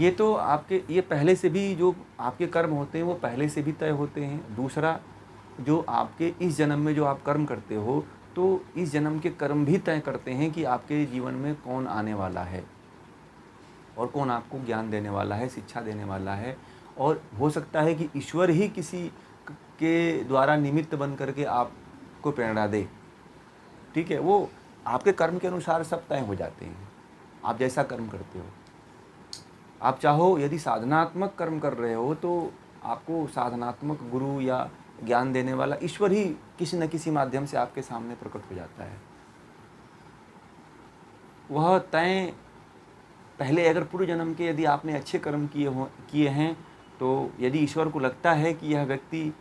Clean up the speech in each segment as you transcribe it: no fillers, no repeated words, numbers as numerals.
ये तो आपके ये पहले से भी जो आपके कर्म होते हैं वो पहले से भी तय होते हैं। दूसरा, जो आपके इस जन्म में जो आप कर्म करते हो, तो इस जन्म के कर्म भी तय करते हैं कि आपके जीवन में कौन आने वाला है और कौन आपको ज्ञान देने वाला है, शिक्षा देने वाला है। और हो सकता है कि ईश्वर ही किसी के द्वारा निमित्त बन करके आपको प्रेरणा दे। ठीक है, वो आपके कर्म के अनुसार सब तय हो जाते हैं, आप जैसा कर्म करते हो। आप चाहो यदि साधनात्मक कर्म कर रहे हो तो आपको साधनात्मक गुरु या ज्ञान देने वाला ईश्वर ही किसी न किसी माध्यम से आपके सामने प्रकट हो जाता है। वह तय पहले अगर पूर्व जन्म के यदि आपने अच्छे कर्म किए हैं, तो यदि ईश्वर को लगता है कि यह व्यक्ति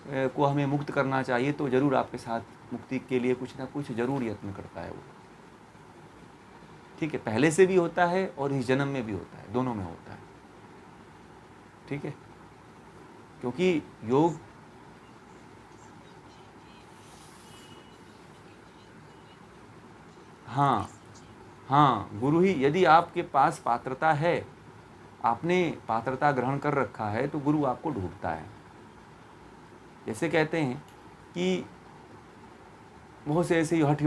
को हमें मुक्त करना चाहिए, तो ज़रूर आपके साथ मुक्ति के लिए कुछ ना कुछ ज़रूर यत्न करता है वो। ठीक है, पहले से भी होता है और इस जन्म में भी होता है, दोनों में होता है। ठीक है, क्योंकि योग हाँ, हाँ, गुरु ही, यदि आपके पास पात्रता है, आपने पात्रता ग्रहण कर रखा है, तो गुरु आपको ढूंढता है। जैसे कहते हैं कि बहुत से ऐसे हठ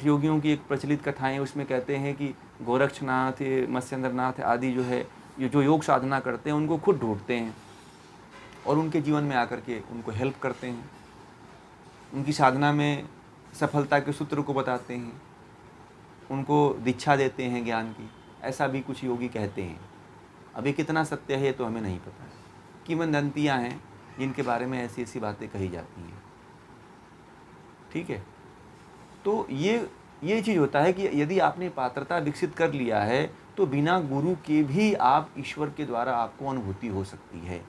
योगियों की एक प्रचलित कथाएं, उसमें कहते हैं कि गोरक्षनाथ, मत्स्येंद्रनाथ आदि जो है, ये जो योग साधना करते हैं उनको खुद ढूंढते हैं और उनके जीवन में आकर के उनको हेल्प करते हैं, उनकी साधना में सफलता के सूत्र को बताते हैं, उनको दीक्षा देते हैं ज्ञान की। ऐसा भी कुछ योगी कहते हैं। अभी कितना सत्य है ये तो हमें नहीं पता है। किंवदंतियाँ हैं जिनके बारे में ऐसी ऐसी बातें कही जाती हैं। ठीक है, तो ये चीज़ होता है कि यदि आपने पात्रता विकसित कर लिया है, तो बिना गुरु के भी आप ईश्वर के द्वारा आपको अनुभूति हो सकती है।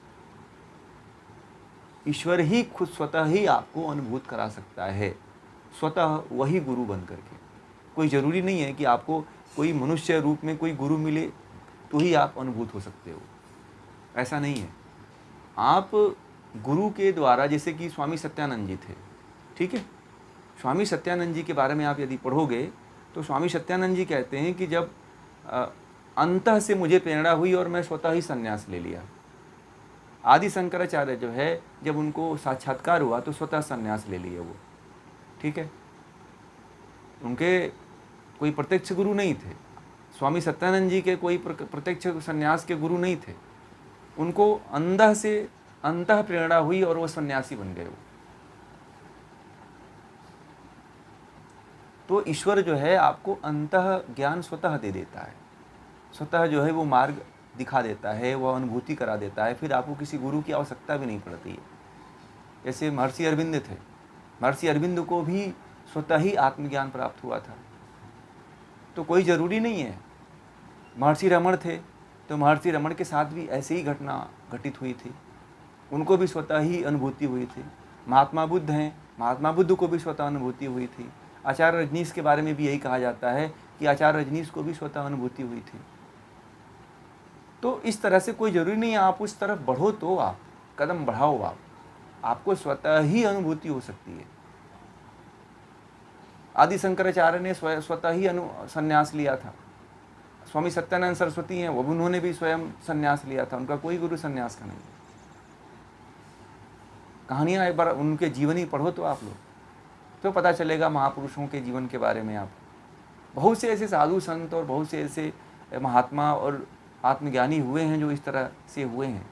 ईश्वर ही खुद स्वतः ही आपको अनुभूत करा सकता है, स्वतः वही गुरु बन करके। कोई ज़रूरी नहीं है कि आपको कोई मनुष्य रूप में कोई गुरु मिले तो ही आप अनुभूत हो सकते हो, ऐसा नहीं है। आप गुरु के द्वारा, जैसे कि स्वामी सत्यानंद जी थे, ठीक है, स्वामी सत्यानंद जी के बारे में आप यदि पढ़ोगे तो स्वामी सत्यानंद जी कहते हैं कि जब अंतः से मुझे प्रेरणा हुई और मैं स्वतः ही संन्यास ले लिया। आदि शंकराचार्य जो है, जब उनको साक्षात्कार हुआ तो स्वतः संन्यास ले लिए वो। ठीक है, उनके कोई प्रत्यक्ष गुरु नहीं थे। स्वामी सत्यानंद जी के कोई प्रत्यक्ष संन्यास के गुरु नहीं थे। उनको अंदर से अंतः प्रेरणा हुई और वो सन्यासी बन गए वो। तो ईश्वर जो है आपको अंतः ज्ञान स्वतः दे देता है, स्वतः जो है वो मार्ग दिखा देता है, वो अनुभूति करा देता है, फिर आपको किसी गुरु की आवश्यकता भी नहीं पड़ती है। जैसे महर्षि अरविंद थे, महर्षि अरविंद को भी स्वतः ही आत्मज्ञान प्राप्त हुआ था, तो कोई ज़रूरी नहीं है। महर्षि रमण थे, तो महर्षि रमण के साथ भी ऐसी ही घटना घटित हुई थी, उनको भी स्वतः ही अनुभूति हुई थी। महात्मा बुद्ध हैं, महात्मा बुद्ध को भी स्वतः अनुभूति हुई थी। आचार्य रजनीश के बारे में भी यही कहा जाता है कि आचार्य रजनीश को भी स्वतः अनुभूति हुई थी। तो इस तरह से कोई ज़रूरी नहीं है आप उस तरफ बढ़ो तो आप कदम बढ़ाओ, आपको स्वतः ही अनुभूति हो सकती है। आदि शंकराचार्य ने स्वतः ही संन्यास लिया था। स्वामी सत्यानंद सरस्वती हैं, वो उन्होंने भी स्वयं संन्यास लिया था, उनका कोई गुरु संन्यास का नहीं। कहानियाँ एक बार उनके जीवनी पढ़ो तो आप लोग, तो पता चलेगा महापुरुषों के जीवन के बारे में आपको। बहुत से ऐसे साधु संत और बहुत से ऐसे महात्मा और आत्मज्ञानी हुए हैं जो इस तरह से हुए हैं।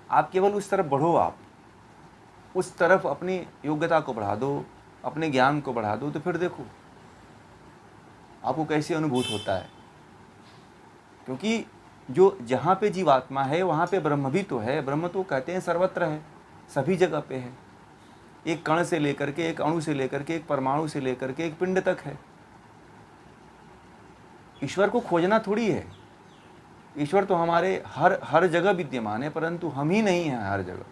आप केवल उस तरफ बढ़ो, आप उस तरफ अपनी योग्यता को बढ़ा दो, अपने ज्ञान को बढ़ा दो, तो फिर देखो आपको कैसे अनुभूत होता है। क्योंकि जो जहाँ पे जीवात्मा है वहाँ पे ब्रह्म भी तो है। ब्रह्म तो कहते हैं सर्वत्र है, सभी जगह पे है। एक कण से लेकर के, एक अणु से लेकर के, एक परमाणु से लेकर के एक पिंड तक है। ईश्वर को खोजना थोड़ी है, ईश्वर तो हमारे हर जगह विद्यमान है, परंतु हम ही नहीं हैं हर जगह।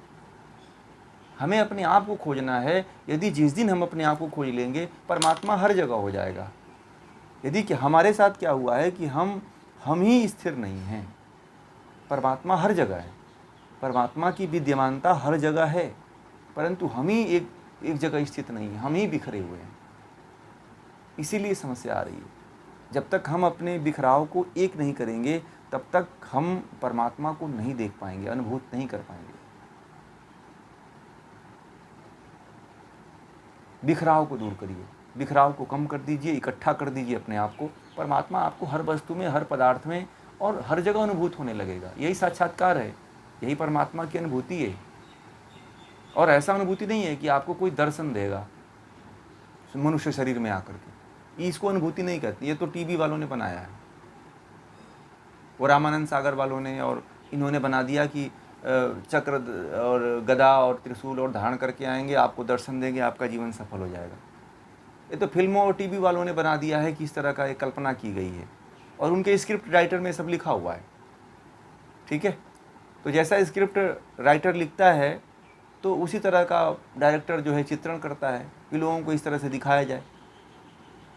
हमें अपने आप को खोजना है। यदि जिस दिन हम अपने आप को खोज लेंगे, परमात्मा हर जगह हो जाएगा। यदि कि हमारे साथ क्या हुआ है कि हम ही स्थिर नहीं हैं, परमात्मा हर जगह है, परमात्मा की विद्यमानता हर जगह है, परंतु हम ही एक जगह स्थित नहीं हैं, हम ही बिखरे हुए हैं। इसीलिए समस्या आ रही है। जब तक हम अपने बिखराव को एक नहीं करेंगे तब तक हम परमात्मा को नहीं देख पाएंगे, अनुभूत नहीं कर पाएंगे। बिखराव को दूर करिए, बिखराव को कम कर दीजिए, इकट्ठा कर दीजिए अपने आप को। परमात्मा आपको हर वस्तु में, हर पदार्थ में और हर जगह अनुभूत होने लगेगा। यही साक्षात्कार है, यही परमात्मा की अनुभूति है। और ऐसा अनुभूति नहीं है कि आपको कोई दर्शन देगा मनुष्य शरीर में आकर के, इसको अनुभूति नहीं कहती। ये तो टीवी वालों ने बनाया है, वो रामानंद सागर वालों ने, और इन्होंने बना दिया कि चक्र और गदा और त्रिशूल और धारण करके आएंगे, आपको दर्शन देंगे, आपका जीवन सफल हो जाएगा। ये तो फिल्मों और टीवी वालों ने बना दिया है कि इस तरह का एक कल्पना की गई है, और उनके स्क्रिप्ट राइटर में सब लिखा हुआ है। ठीक है, तो जैसा स्क्रिप्ट राइटर लिखता है तो उसी तरह का डायरेक्टर जो है चित्रण करता है कि लोगों को इस तरह से दिखाया जाए।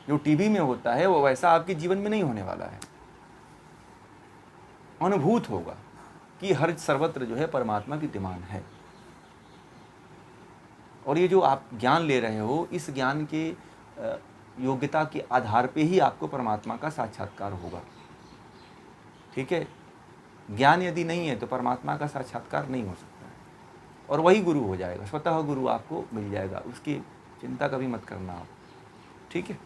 जो टीवी में होता है वो वैसा आपके जीवन में नहीं होने वाला है। अनुभूत होगा कि हर सर्वत्र जो है परमात्मा विद्यमान है। और ये जो आप ज्ञान ले रहे हो, इस ज्ञान के योग्यता के आधार पे ही आपको परमात्मा का साक्षात्कार होगा। ठीक है, ज्ञान यदि नहीं है तो परमात्मा का साक्षात्कार नहीं हो सकता है, और वही गुरु हो जाएगा, स्वतः गुरु आपको मिल जाएगा, उसकी चिंता कभी मत करना आप। ठीक है।